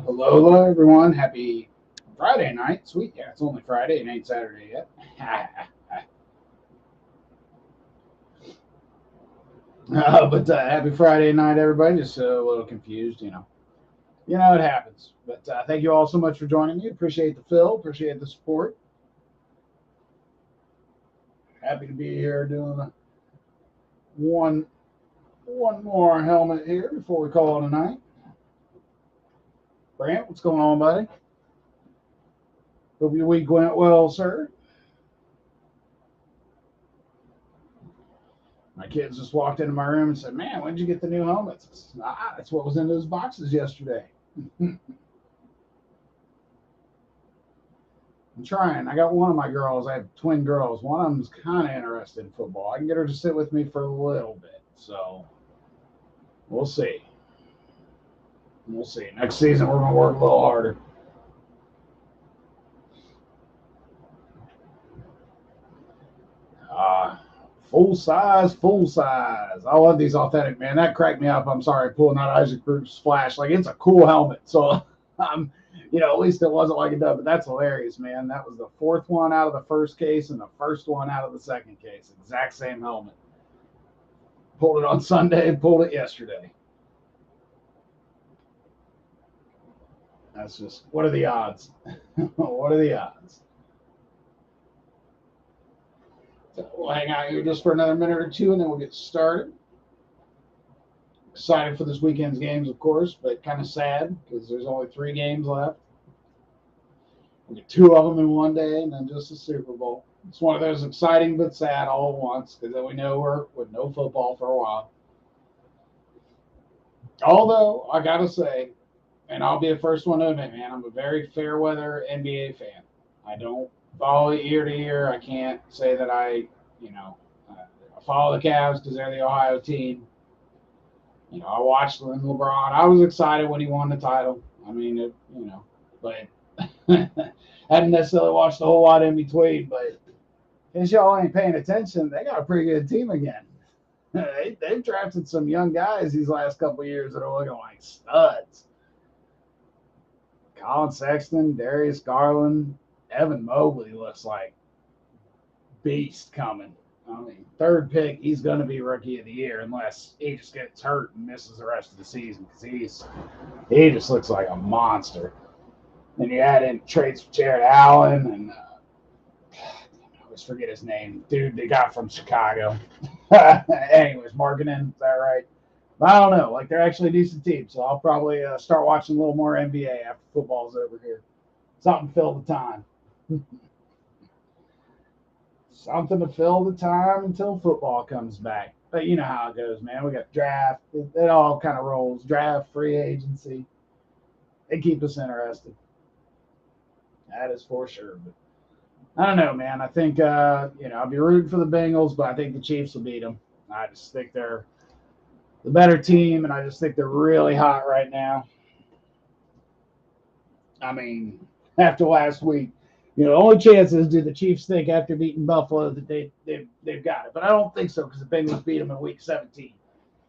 Hello, hello, everyone. Happy Friday night. Sweet. Yeah, it's only Friday. It ain't Saturday yet. But happy Friday night, everybody. Just a little confused, you know. It happens. But thank you all so much for joining me. Appreciate the fill. Appreciate the support. Happy to be here doing one one more helmet here before we call it a night. Brant, what's going on, buddy? Hope your week went well, sir. My kids just walked into my room and said, "Man, when did you get the new helmets?" I said, that's what was in those boxes yesterday. I'm trying. I got one of my girls. I have twin girls. One of them's kind of interested in football. I can get her to sit with me for a little bit. So we'll see. We'll see. Next season, we're going to work a little harder. Uh, full size, full size. I love these authentic, man. That cracked me up. I'm sorry, pulling out Isaac Bruce Flash. Like, it's a cool helmet. So, at least it wasn't like it does. But that's hilarious, man. That was the fourth one out of the first case and the first one out of the second case. Exact same helmet. Pulled it on Sunday and pulled it yesterday. That's just, what are the odds? What are the odds? So we'll hang out here just for another minute or two and then we'll get started. Excited for this weekend's games, of course, but kind of sad because there's only 3 games left. We get 2 of them in one day and then just the Super Bowl. It's one of those exciting but sad all at once because then we know we're with no football for a while. Although, I got to say, and I'll be the first one to admit, man, I'm a very fair weather NBA fan. I don't follow it year to year. I can't say that I follow the Cavs because they're the Ohio team. I watched LeBron. I was excited when he won the title. I mean, but I hadn't necessarily watched a whole lot in between. But since y'all ain't paying attention, they got a pretty good team again. They've drafted some young guys these last couple of years that are looking like studs. Colin Sexton, Darius Garland, Evan Mobley looks like beast coming. I mean, 3rd pick, he's going to be rookie of the year unless he just gets hurt and misses the rest of the season because he just looks like a monster. Then you add in trades for Jared Allen and I always forget his name, dude they got from Chicago. Anyways, Markkanen, is that right? I don't know. Like, they're actually a decent team, so I'll probably start watching a little more NBA after football's over here. Something to fill the time. Something to fill the time until football comes back. But you know how it goes, man. We got draft. It all kind of rolls. Draft, free agency. They keep us interested. That is for sure. But I don't know, man. I think, I'll be rooting for the Bengals, but I think the Chiefs will beat them. I just think they're the better team, and I just think they're really hot right now. I mean, after last week, the only chance is do the Chiefs think after beating Buffalo that they've got it, but I don't think so because the Bengals beat them in Week 17.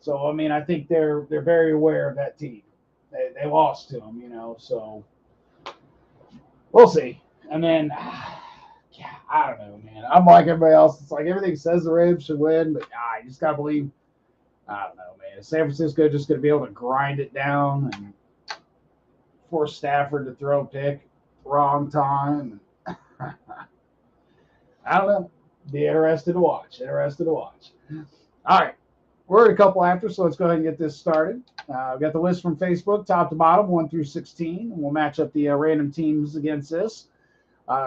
So I mean, I think they're very aware of that team. They lost to them, So we'll see. And then, yeah, I don't know, man. I'm like everybody else. It's like everything says the Rams should win, but I just gotta believe. I don't know, man. Is San Francisco just going to be able to grind it down and force Stafford to throw a pick wrong time? I don't know. Be interested to watch. Interested to watch. All right. We're at a couple after, so let's go ahead and get this started. We've got the list from Facebook, top to bottom, 1 through 16. We'll match up the random teams against this.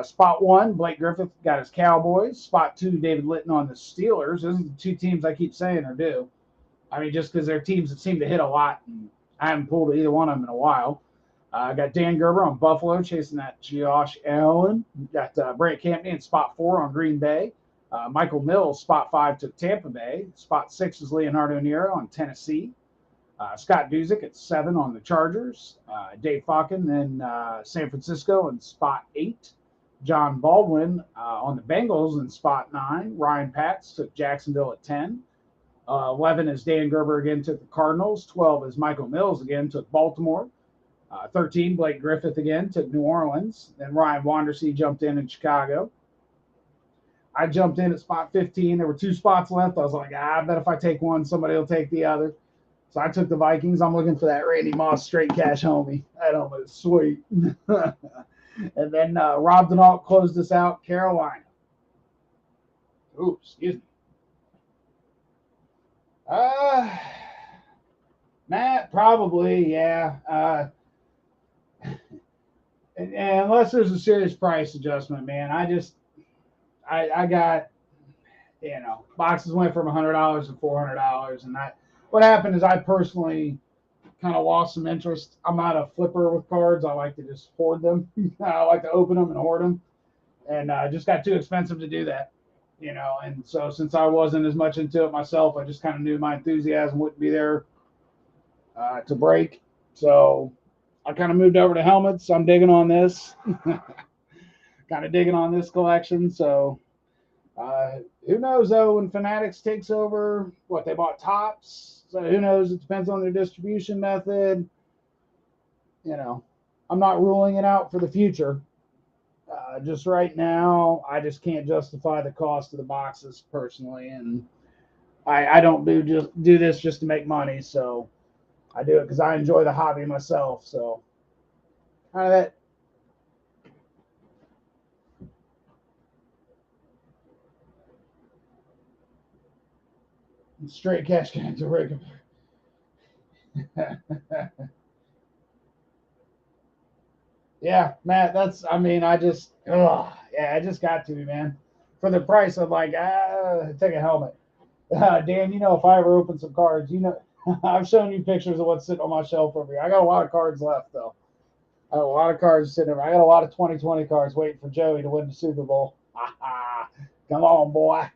Spot 1, Blake Griffith got his Cowboys. Spot 2, David Litton on the Steelers. Those are the 2 teams I keep saying are due. I mean, just because they're teams that seem to hit a lot. And I haven't pulled either one of them in a while. I got Dan Gerber on Buffalo chasing that Josh Allen. Got Brant Campney in spot 4 on Green Bay. Michael Mills, spot 5, took Tampa Bay. Spot 6 is Leonardo Nero on Tennessee. Scott Duzick at 7 on the Chargers. Dave Falcon in San Francisco in spot 8. John Baldwin on the Bengals in spot 9. Ryan Patz took Jacksonville at 10. 11 is Dan Gerber again, took the Cardinals. 12 is Michael Mills again, took Baltimore. 13, Blake Griffin again, took New Orleans. Then Ryan Wandersee jumped in Chicago. I jumped in at spot 15. There were 2 spots left. I was like, I bet if I take one, somebody will take the other. So I took the Vikings. I'm looking for that Randy Moss straight cash homie. That helmet is sweet. And then Rob Denault closed us out, Carolina. Ooh, excuse me. Matt, probably, yeah. And unless there's a serious price adjustment, man, I got, boxes went from $100 to $400, and what happened is I personally kind of lost some interest. I'm not a flipper with cards. I like to just hoard them. I like to open them and hoard them, and just got too expensive to do that, And so since I wasn't as much into it myself, I just kind of knew my enthusiasm wouldn't be there to break. So I kind of moved over to helmets. I'm digging on this. Kind of digging on this collection. So who knows, though, when Fanatics takes over, they bought Topps. So who knows? It depends on their distribution method. I'm not ruling it out for the future. Just right now, I just can't justify the cost of the boxes personally. And I don't do this just to make money. So I do it because I enjoy the hobby myself. So kind of that. Straight cash cans are regular. Yeah, Matt, I just got to, man. For the price of take a helmet. Dan, if I ever open some cards, I've shown you pictures of what's sitting on my shelf over here. I got a lot of cards left, though. I got a lot of cards sitting over. I got a lot of 2020 cards waiting for Joey to win the Super Bowl. Come on, boy.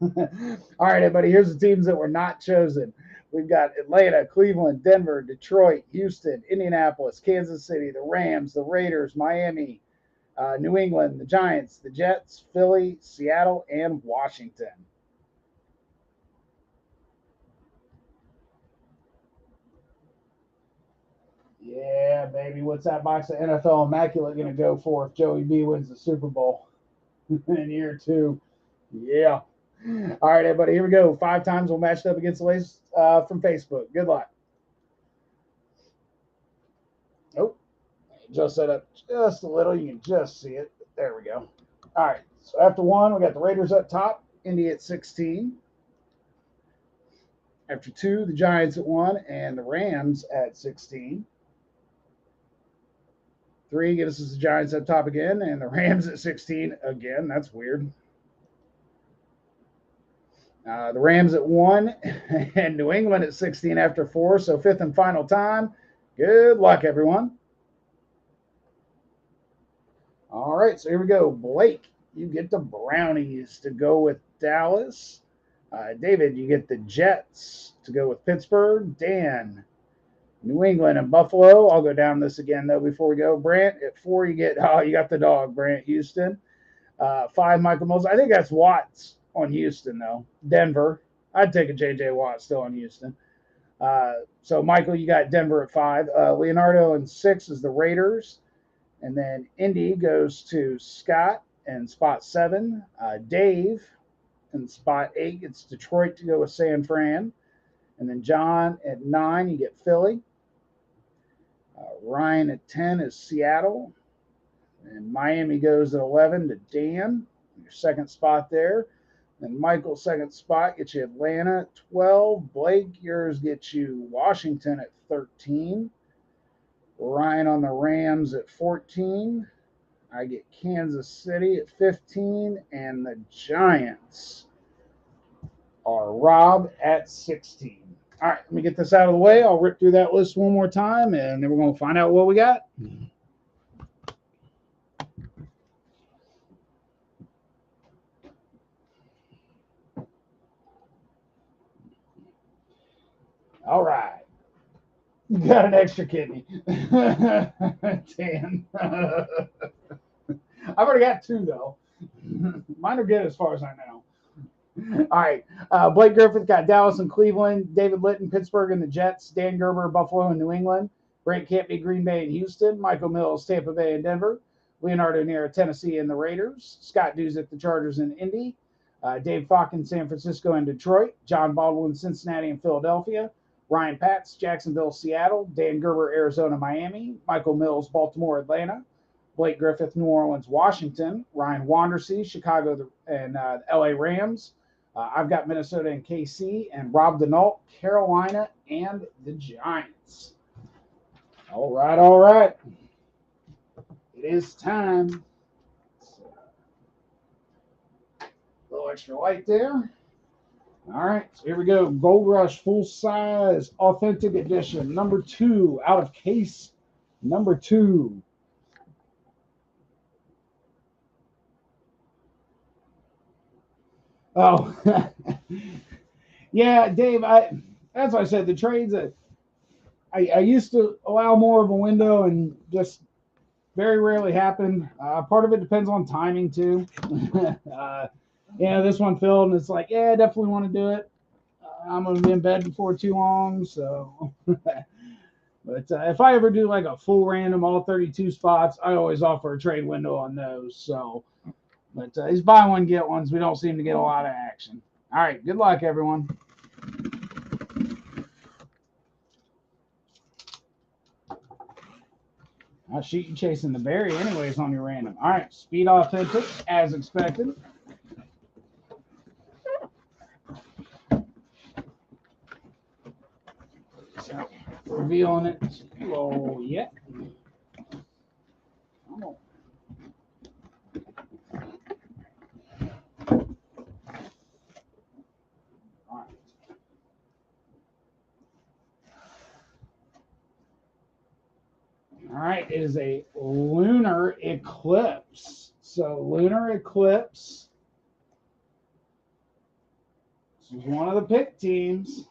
All right, everybody, here's the teams that were not chosen. We've got Atlanta, Cleveland, Denver, Detroit, Houston, Indianapolis, Kansas City, the Rams, the Raiders, Miami, New England, the Giants, the Jets, Philly, Seattle, and Washington. Yeah, baby. What's that box of NFL Immaculate going to go for if Joey B wins the Super Bowl in year 2? Yeah. All right, everybody, here we go. 5 times we'll match it up against the ladies from Facebook. Good luck. Nope. Just set up just a little. You can just see it. There we go. All right. So after 1, we got the Raiders up top, Indy at 16. After 2, the Giants at 1, and the Rams at 16. 3 gives us the Giants up top again, and the Rams at 16 again. That's weird. The Rams at 1 and New England at 16 after 4. So 5th and final time. Good luck, everyone. All right, so here we go. Blake, you get the Brownies to go with Dallas. David, you get the Jets to go with Pittsburgh. Dan, New England and Buffalo. I'll go down this again, though, before we go. Brant, at 4, you got the dog, Brant, Houston. 5, Michael Moses. I think that's Watts on Houston, though. Denver. I'd take a J.J. Watt still on Houston. So, Michael, you got Denver at 5. Leonardo in 6 is the Raiders. And then Indy goes to Scott in spot 7. Dave in spot 8 gets Detroit to go with San Fran. And then John at 9, you get Philly. Ryan at 10 is Seattle. And Miami goes at 11 to Dan, your second spot there. And Michael's second spot gets you Atlanta at 12. Blake, yours gets you Washington at 13. Ryan on the Rams at 14. I get Kansas City at 15. And the Giants are Rob at 16. All right, let me get this out of the way. I'll rip through that list one more time, and then we're going to find out what we got. All right. You got an extra kidney. 10. I've already got 2, though. Mine are good as far as I know. All right. Blake Griffith got Dallas and Cleveland. David Litton, Pittsburgh and the Jets. Dan Gerber, Buffalo and New England. Brent Campbell, Green Bay and Houston. Michael Mills, Tampa Bay and Denver. Leonardo Nera, Tennessee and the Raiders. Scott Duzit, the Chargers and Indy. Dave Falk, San Francisco and Detroit. John Baldwin, Cincinnati and Philadelphia. Ryan Patz, Jacksonville, Seattle. Dan Gerber, Arizona, Miami. Michael Mills, Baltimore, Atlanta. Blake Griffith, New Orleans, Washington. Ryan Wandersea, Chicago and LA Rams. I've got Minnesota and KC. And Rob Denault, Carolina and the Giants. All right, all right. It is time. A little extra light there. All right, so here we go. Gold Rush full size authentic edition, number 2, out of case number 2. Oh, yeah, Dave. As I said, the trades. I used to allow more of a window, and just very rarely happened. Part of it depends on timing too. This one filled, and it's like, yeah, I definitely want to do it. I'm gonna be in bed before too long, so. But if I ever do like a full random all 32 spots, I always offer a trade window on those. So, but these buy one get ones, we don't seem to get a lot of action. All right, good luck, everyone. I'll shoot you chasing the berry anyways on your random. All right, Speed Authentic, as expected. So, revealing it. Oh, yeah. Oh. All right, it is a lunar eclipse. So lunar eclipse. This is one of the pick teams.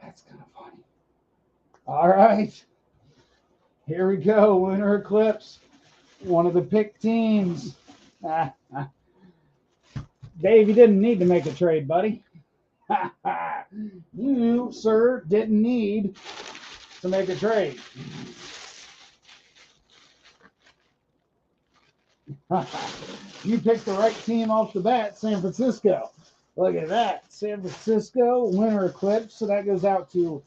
That's kind of funny. All right, here we go. Lunar eclipse. One of the pick teams. Dave, you didn't need to make a trade, buddy. You, sir, didn't need to make a trade. You picked the right team off the bat, San Francisco. Look at that. San Francisco, lunar eclipse. So that goes out to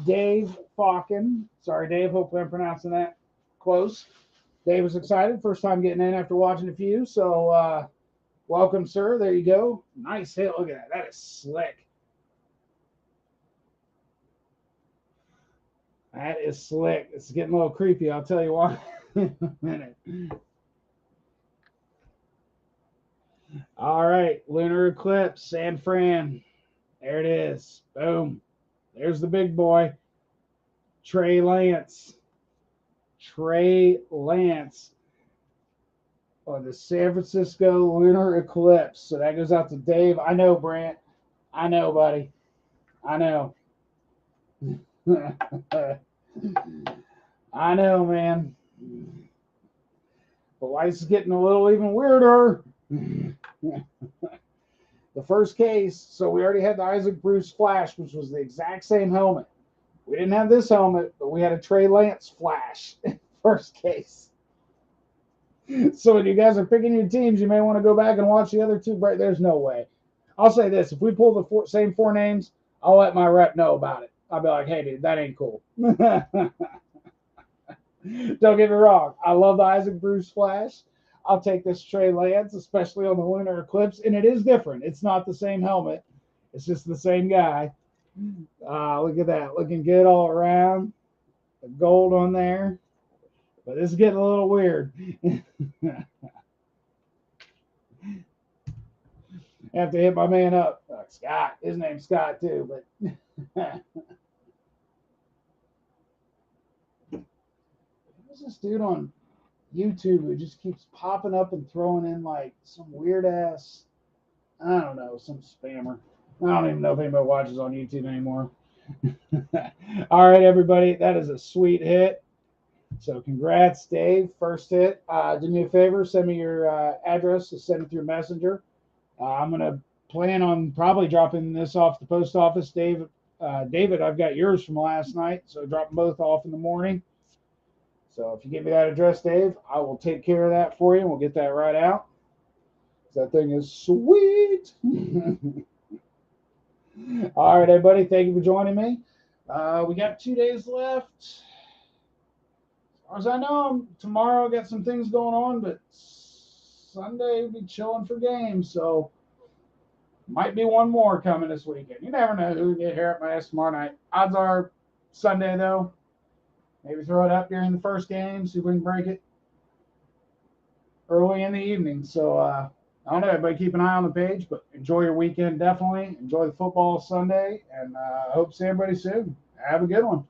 Dave Falken. Sorry, Dave. Hopefully I'm pronouncing that close. Dave was excited. First time getting in after watching a few. So welcome, sir. There you go. Nice hit. Look at that. That is slick. That is slick. It's getting a little creepy. I'll tell you why in a minute. All right. Lunar eclipse, San Fran. There it is. Boom. There's the big boy. Trey Lance. Trey Lance on the San Francisco lunar eclipse. So that goes out to Dave. I know, Brant. I know, buddy. I know. I know, man. But life's getting a little even weirder. The first case, so we already had the Isaac Bruce Flash, which was the exact same helmet. We didn't have this helmet, but we had a Trey Lance Flash first case. So when you guys are picking your teams, you may want to go back and watch the other two. But there's no way. I'll say this: if we pull the same 4 names, I'll let my rep know about it. I'll be like, "Hey, dude, that ain't cool." Don't get me wrong. I love the Isaac Bruce Flash. I'll take this Trey Lance, especially on the lunar eclipse, and it is different. It's not the same helmet. It's just the same guy. Look at that, looking good all around. The gold on there, but it's getting a little weird. I have to hit my man up, Scott. His name's Scott too, but who's this dude on YouTube who just keeps popping up and throwing in like some weird ass, I don't know, some spammer. I don't even know if anybody watches on YouTube anymore. All right, everybody, that is a sweet hit. So congrats, Dave. First hit. Do me a favor, send me your address to send it through Messenger. I'm going to plan on probably dropping this off the post office, Dave. David, I've got yours from last night, so drop them both off in the morning. So if you give me that address, Dave, I will take care of that for you, and we'll get that right out. That thing is sweet. All right, everybody, thank you for joining me. We got 2 days left. As far as I know, tomorrow I got some things going on, but Sunday we'll be chilling for games, so might be one more coming this weekend. You never know who will get here at my ass tomorrow night. Odds are Sunday, though. Maybe throw it up during the first game, see if we can break it early in the evening. So, I don't know. Everybody keep an eye on the page, but enjoy your weekend, definitely. Enjoy the football Sunday, and I hope to see everybody soon. Have a good one.